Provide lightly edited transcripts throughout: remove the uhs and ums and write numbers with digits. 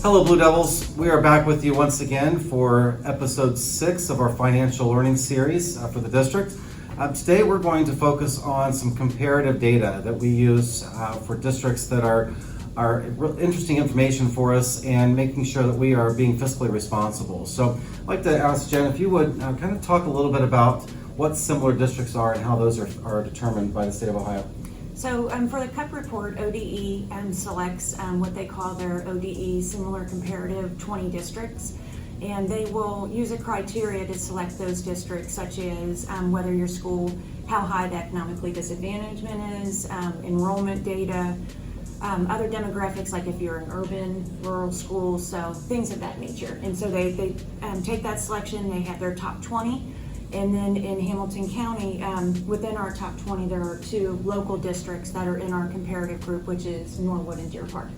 Hello Blue Devils, we are back with you once again for episode 6 of our financial learning series for the district. Today we're going to focus on some comparative data that we use for districts that are interesting information for us and making sure that we are being fiscally responsible. So I'd like to ask Jen if you would kind of talk a little bit about what similar districts are and how those are determined by the state of Ohio. So for the CUP report, ODE selects what they call their ODE Similar Comparative 20 districts, and they will use a criteria to select those districts, such as whether your school, how high the economically disadvantagement is, enrollment data, other demographics like if you're an urban, rural school, so things of that nature. And so they take that selection, they have their top 20. And then in Hamilton County, within our top 20, there are 2 local districts that are in our comparative group, which is Norwood and Deer Park.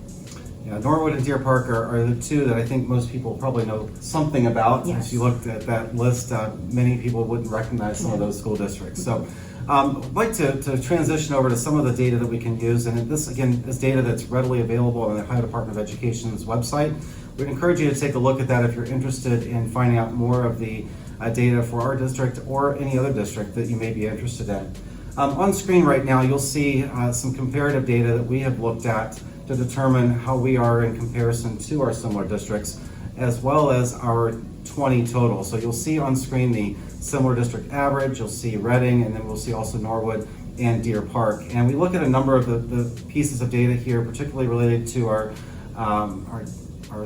Yeah, Norwood and Deer Park are the 2 that I think most people probably know something about. Yes. If you looked at that list, many people wouldn't recognize some of those school districts. So I'd like to transition over to some of the data that we can use. And this, again, is data that's readily available on the Ohio Department of Education's website. We'd encourage you to take a look at that if you're interested in finding out more of the data for our district or any other district that you may be interested in. On screen right now, you'll see some comparative data that we have looked at to determine how we are in comparison to our similar districts, as well as our 20 total. So you'll see on screen the similar district average, you'll see Reading, and then we'll see also Norwood and Deer Park. And we look at a number of the pieces of data here, particularly related to our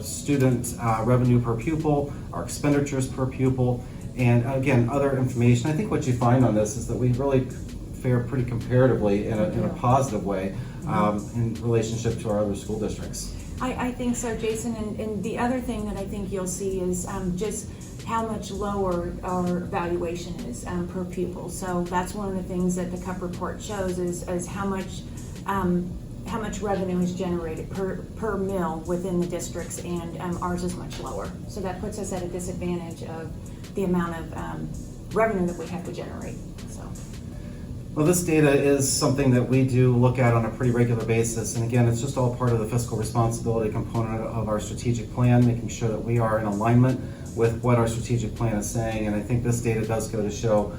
student revenue per pupil, our expenditures per pupil, and again, other information. I think what you find on this is that we really fare pretty comparatively in a positive way in relationship to our other school districts. I think so, Jason. And the other thing that I think you'll see is just how much lower our valuation is per pupil. So that's one of the things that the CUP report shows is how much revenue is generated per mill within the districts, and ours is much lower. So that puts us at a disadvantage of the amount of revenue that we have to generate. So. Well, this data is something that we do look at on a pretty regular basis. And again, it's just all part of the fiscal responsibility component of our strategic plan, making sure that we are in alignment with what our strategic plan is saying. And I think this data does go to show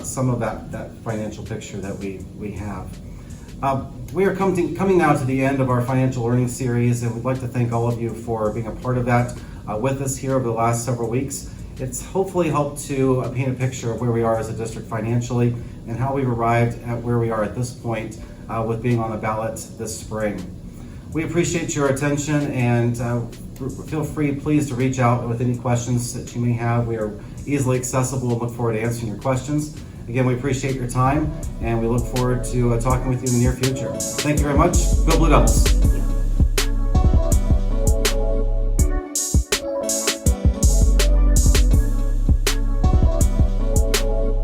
some of that financial picture that we have. We are coming now to the end of our financial learning series, and we'd like to thank all of you for being a part of that with us here over the last several weeks. It's hopefully helped to paint a picture of where we are as a district financially and how we've arrived at where we are at this point with being on the ballot this spring. We appreciate your attention, and feel free, please, to reach out with any questions that you may have. We are easily accessible and look forward to answering your questions. Again, we appreciate your time, and we look forward to talking with you in the near future. Thank you very much. Go Blue Devils.